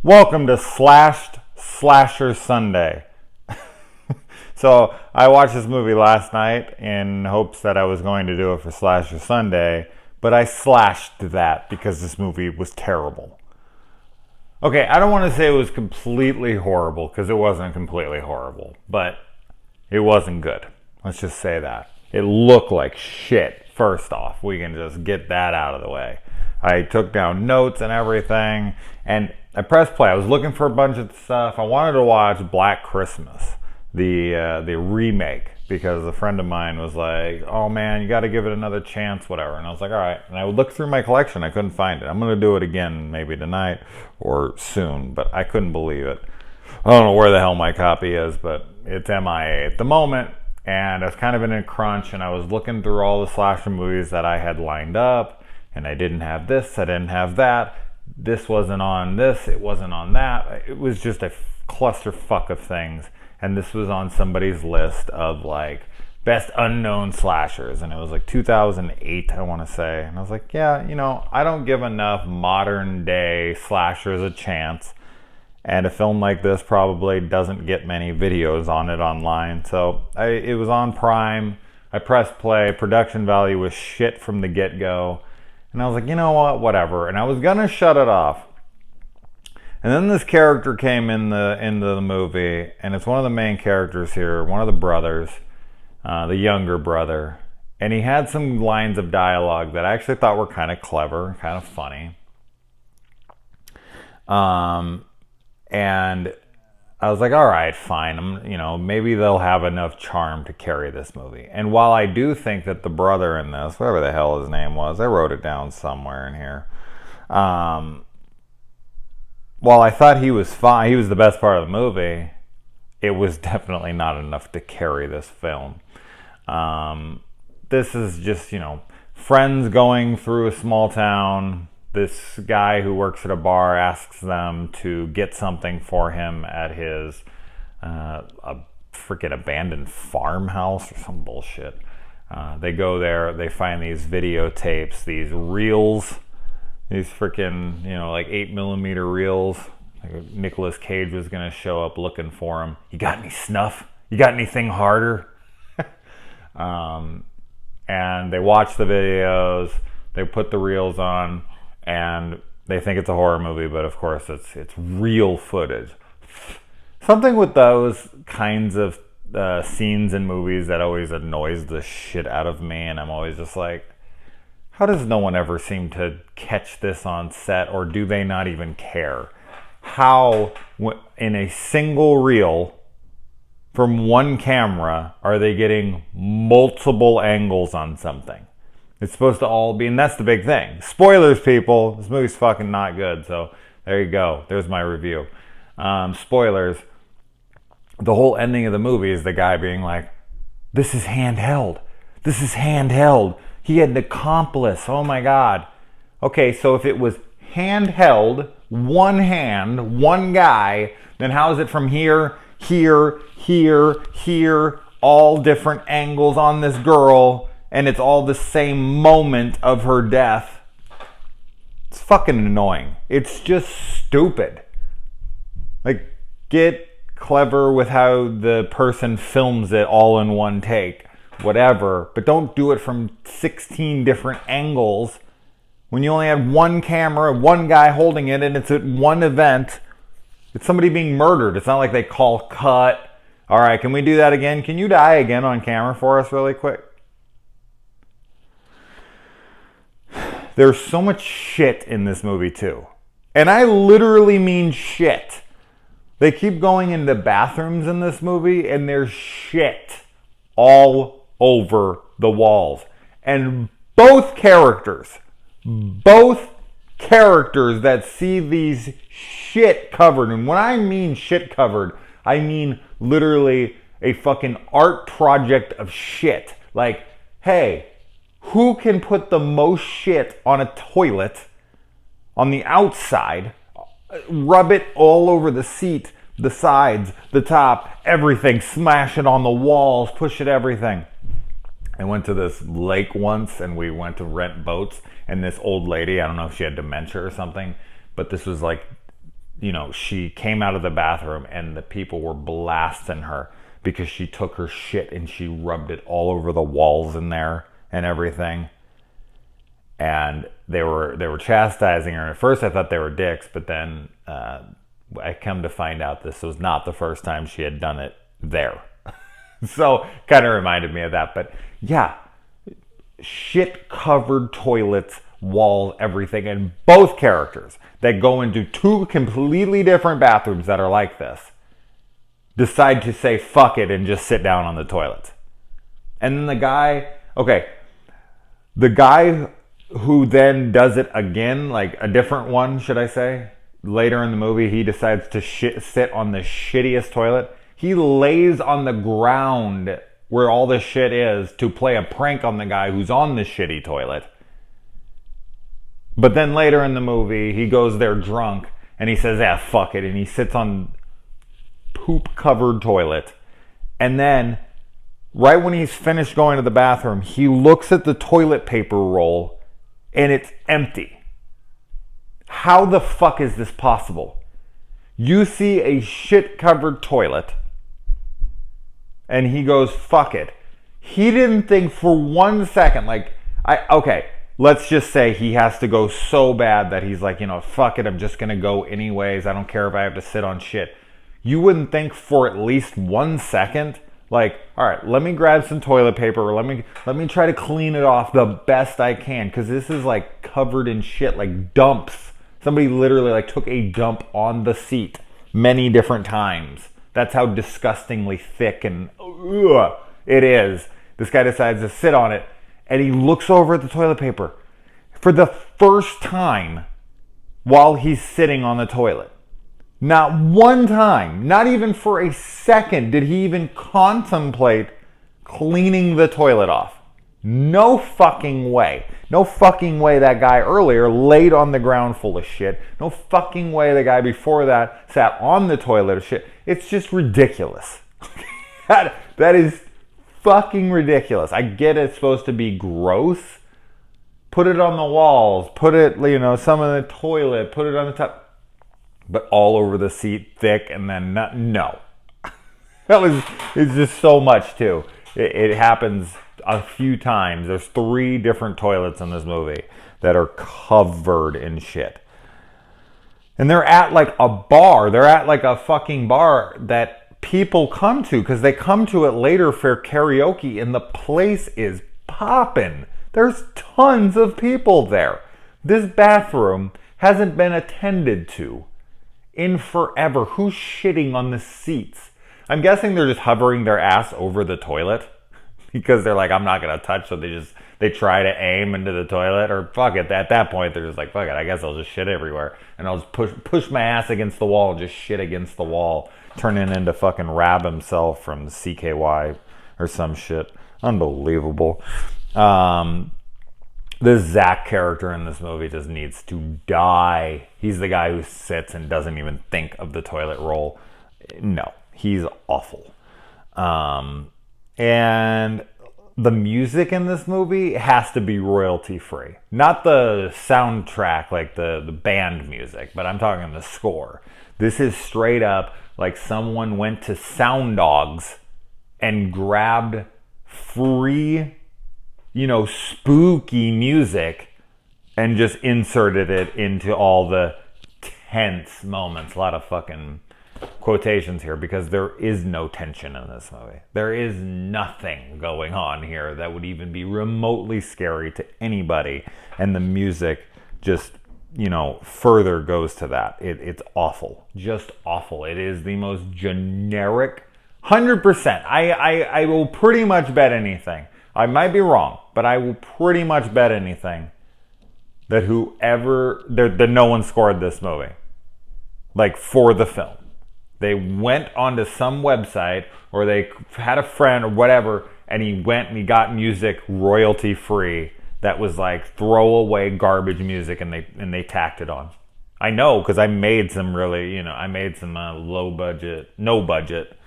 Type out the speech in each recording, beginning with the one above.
Welcome to Slasher Sunday. So I watched this movie last night in hopes that I was going to do it for Slasher Sunday, but I slashed that because this movie was terrible. Okay, I don't want to say it was completely horrible because it wasn't completely horrible, but it wasn't good. Let's just say that. It looked like shit, first off. We can just get that out of the way. I took down notes and everything, and I pressed play. I was looking for a bunch of stuff. I wanted to watch Black Christmas, the remake, because a friend of mine was like, "Oh man, you got to give it another chance, whatever." And I was like, "All right." And I would look through my collection. I couldn't find it. I'm gonna do it again, maybe tonight or soon, but I couldn't believe it. I don't know where the hell my copy is, but it's MIA at the moment. And I was kind of in a crunch, and I was looking through all the slasher movies that I had lined up. And I didn't have this, I didn't have that. This wasn't on this, it wasn't on that. It was just a clusterfuck of things. And this was on somebody's list of like best unknown slashers. And it was like 2008, I want to say. And I was like, yeah, I don't give enough modern day slashers a chance. And a film like this probably doesn't get many videos on it online. So it was on Prime. I pressed play. Production value was shit from the get-go. And I was like, you know what, whatever. And I was gonna shut it off. And then this character came into the movie, and it's one of the main characters here, one of the brothers, the younger brother. And he had some lines of dialogue that I actually thought were kind of clever, kind of funny. And I was like, all right, fine. Maybe they'll have enough charm to carry this movie. And while I do think that the brother in this, whatever the hell his name was, I wrote it down somewhere in here. While I thought he was fine, he was the best part of the movie, it was definitely not enough to carry this film. This is just, friends going through a small town. This guy who works at a bar asks them to get something for him at his a freaking abandoned farmhouse or some bullshit. They go there, they find these videotapes, these reels, these freaking, like 8mm reels. Like Nicolas Cage was going to show up looking for him. You got any snuff? You got anything harder? And they watch the videos, they put the reels on, and they think it's a horror movie, but of course it's real footage. Something with those kinds of scenes in movies that always annoys the shit out of me, and I'm always just like, how does no one ever seem to catch this on set, or do they not even care? How, in a single reel from one camera, are they getting multiple angles on something? It's supposed to all be, and that's the big thing. Spoilers, people. This movie's fucking not good, so there you go. There's my review. Spoilers. The whole ending of the movie is the guy being like, this is handheld. This is handheld. He had an accomplice. Oh my God. Okay, so if it was handheld, one hand, one guy, then how is it from here, here, all different angles on this girl, and it's all the same moment of her death? It's fucking annoying. It's just stupid. Like, get clever with how the person films it all in one take. Whatever. But don't do it from 16 different angles when you only have one camera, one guy holding it, and it's at one event. It's somebody being murdered. It's not like they call cut. All right, can we do that again? Can you die again on camera for us really quick? There's so much shit in this movie too. And I literally mean shit. They keep going into bathrooms in this movie and there's shit all over the walls. And both characters that see these shit covered, and when I mean shit covered, I mean literally a fucking art project of shit. Like, hey, who can put the most shit on a toilet on the outside, rub it all over the seat, the sides, the top, everything, smash it on the walls, push it everything. I went to this lake once and we went to rent boats, and this old lady, I don't know if she had dementia or something, but this was like she came out of the bathroom and the people were blasting her because she took her shit and she rubbed it all over the walls in there and everything. And they were chastising her. And at first I thought they were dicks, but then I come to find out this was not the first time she had done it there. So kind of reminded me of that. But yeah, shit covered toilets, walls, everything. And both characters that go into two completely different bathrooms that are like this decide to say fuck it and just sit down on the toilet. And then the guy who then does it again, like a different one, should I say, later in the movie, he decides to sit on the shittiest toilet. He lays on the ground where all the shit is to play a prank on the guy who's on the shitty toilet. But then later in the movie, he goes there drunk and he says, "Yeah, fuck it," and he sits on poop-covered toilet. And then, right when he's finished going to the bathroom, he looks at the toilet paper roll and it's empty. How the fuck is this possible? You see a shit-covered toilet and he goes, fuck it. He didn't think for 1 second, let's just say he has to go so bad that he's like, fuck it, I'm just gonna go anyways. I don't care if I have to sit on shit. You wouldn't think for at least 1 second, like, all right, let me grab some toilet paper. Let me try to clean it off the best I can, because this is like covered in shit, like dumps. Somebody literally like took a dump on the seat many different times. That's how disgustingly thick and it is. This guy decides to sit on it, and he looks over at the toilet paper for the first time while he's sitting on the toilet. Not one time, not even for a second, did he even contemplate cleaning the toilet off. No fucking way. No fucking way that guy earlier laid on the ground full of shit. No fucking way the guy before that sat on the toilet of shit. It's just ridiculous. That is fucking ridiculous. I get it's supposed to be gross. Put it on the walls. Put it, some in the toilet. Put it on the top. But all over the seat, thick, and then no. It's just so much too. It happens a few times. There's 3 different toilets in this movie that are covered in shit. And they're at like a bar. They're at like a fucking bar that people come to because they come to it later for karaoke, and the place is popping. There's tons of people there. This bathroom hasn't been attended to in forever. Who's shitting on the seats? I'm guessing they're just hovering their ass over the toilet because they're like, I'm not gonna touch, so they try to aim into the toilet, or fuck it. At that point, they're just like, fuck it, I guess I'll just shit everywhere, and I'll just push my ass against the wall and just shit against the wall, turning into fucking Rab himself from CKY or some shit. Unbelievable. The Zach character in this movie just needs to die. He's the guy who sits and doesn't even think of the toilet roll. No, he's awful. And the music in this movie has to be royalty free. Not the soundtrack, like the band music, but I'm talking the score. This is straight up like someone went to Sound Dogs and grabbed free, spooky music and just inserted it into all the tense moments. A lot of fucking quotations here because there is no tension in this movie. There is nothing going on here that would even be remotely scary to anybody, and the music just, further goes to that. It's awful. Just awful. It is the most generic 100%. I will pretty much bet anything. I might be wrong, but I will pretty much bet anything that that no one scored this movie, like, for the film. They went onto some website, or they had a friend or whatever, and he went and he got music royalty free that was like throwaway garbage music, and they tacked it on. I know, because I made some really, I made some no budget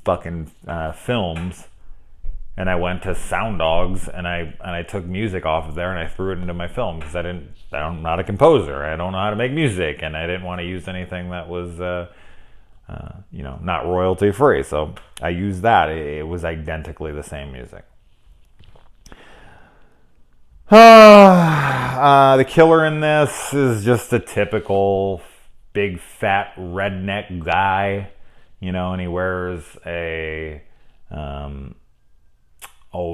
fucking films And I went to Sound Dogs and I took music off of there and I threw it into my film because I'm not a composer. I don't know how to make music, and I didn't want to use anything that was not royalty free. So I used that. It was identically the same music. The killer in this is just a typical big fat redneck guy, and he wears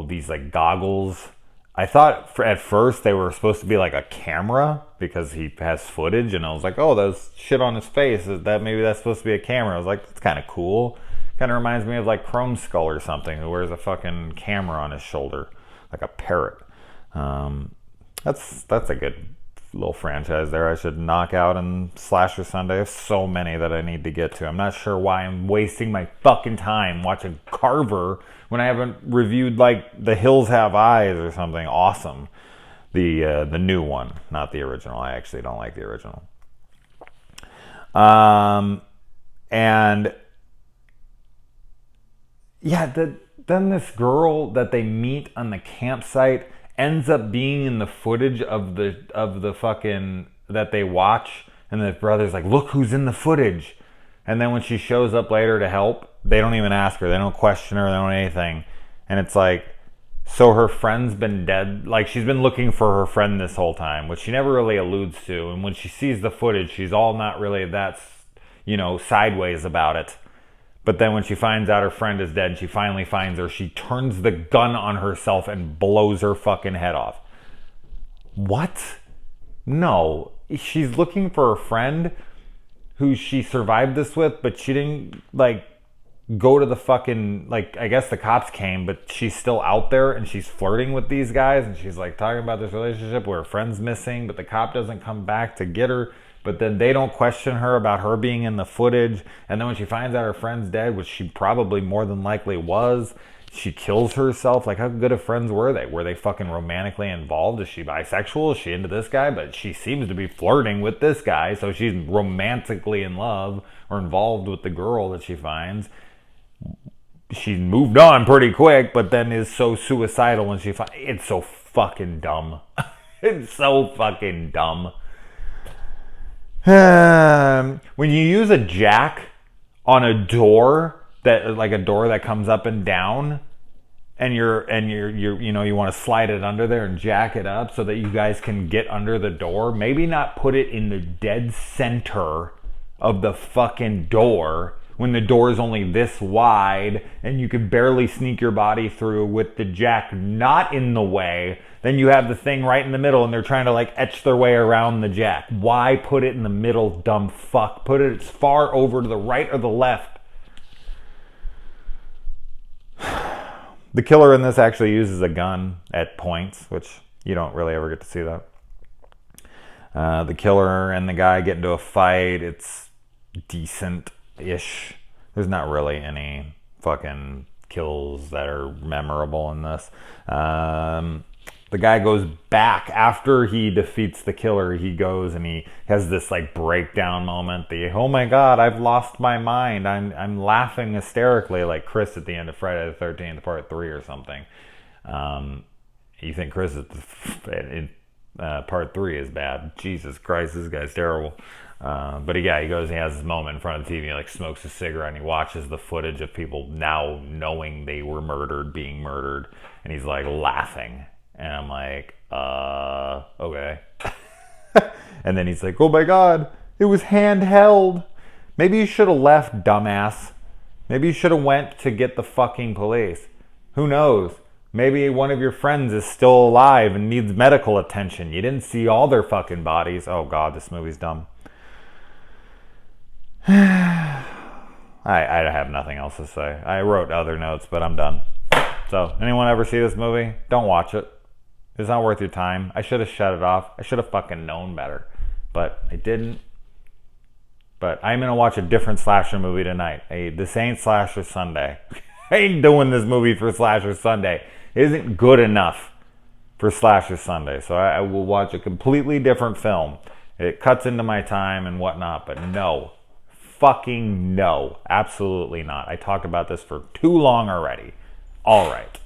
these like goggles. I thought at first they were supposed to be like a camera because he has footage, and I was like, oh, there's shit on his face. Maybe that's supposed to be a camera. I was like, that's kind of cool. Kind of reminds me of like Chrome Skull or something, who wears a fucking camera on his shoulder, like a parrot. That's a good little franchise there. I should knock out in Slasher Sunday. I have so many that I need to get to. I'm not sure why I'm wasting my fucking time watching Carver when I haven't reviewed like The Hills Have Eyes or something awesome. The new one, not the original. I actually don't like the original. And yeah, then this girl that they meet on the campsite ends up being in the footage of the fucking that they watch, and the brother's like, look who's in the footage. And then when she shows up later to help, they don't even ask her, they don't question her, they don't anything. And it's like, so her friend's been dead, like she's been looking for her friend this whole time, which she never really alludes to. And when she sees the footage, she's all not really that sideways about it. But then when she finds out her friend is dead, she finally finds her, she turns the gun on herself and blows her fucking head off. What? No. She's looking for a friend who she survived this with, but she didn't, go to the fucking, I guess the cops came, but she's still out there and she's flirting with these guys, and she's, talking about this relationship where her friend's missing, but the cop doesn't come back to get her. But then they don't question her about her being in the footage. And then when she finds out her friend's dead, which she probably more than likely was, she kills herself. Like, how good of friends were they? Were they fucking romantically involved? Is she bisexual? Is she into this guy? But she seems to be flirting with this guy, so she's romantically in love or involved with the girl that she finds. She moved on pretty quick, but then is so suicidal when she finds... It's so fucking dumb. It's so fucking dumb. When you use a jack on a door a door that comes up and down, and you want to slide it under there and jack it up so that you guys can get under the door, maybe not put it in the dead center of the fucking door when the door is only this wide and you can barely sneak your body through with the jack not in the way. Then you have the thing right in the middle and they're trying to etch their way around the jack. Why put it in the middle, dumb fuck? Put it as far over to the right or the left. The killer in this actually uses a gun at points, which you don't really ever get to see that. The killer and the guy get into a fight. It's decent-ish. There's not really any fucking kills that are memorable in this. The guy goes back after he defeats the killer. He goes and he has this breakdown moment. Oh my god, I've lost my mind. I'm laughing hysterically like Chris at the end of Friday the 13th Part 3 or something. You think Chris in Part 3 is bad? Jesus Christ, this guy's terrible. But he goes and he has this moment in front of the TV. He smokes a cigarette and he watches the footage of people now knowing they were murdered, being murdered, and he's laughing. And I'm like, okay. And then he's like, oh my god, it was handheld. Maybe you should have left, dumbass. Maybe you should have went to get the fucking police. Who knows? Maybe one of your friends is still alive and needs medical attention. You didn't see all their fucking bodies. Oh god, this movie's dumb. I have nothing else to say. I wrote other notes, but I'm done. So, anyone ever see this movie? Don't watch it. It's not worth your time. I should have shut it off. I should have fucking known better. But I didn't. But I'm going to watch a different slasher movie tonight. This ain't Slasher Sunday. I ain't doing this movie for Slasher Sunday. It isn't good enough for Slasher Sunday. So I will watch a completely different film. It cuts into my time and whatnot. But no. Fucking no. Absolutely not. I talked about this for too long already. All right.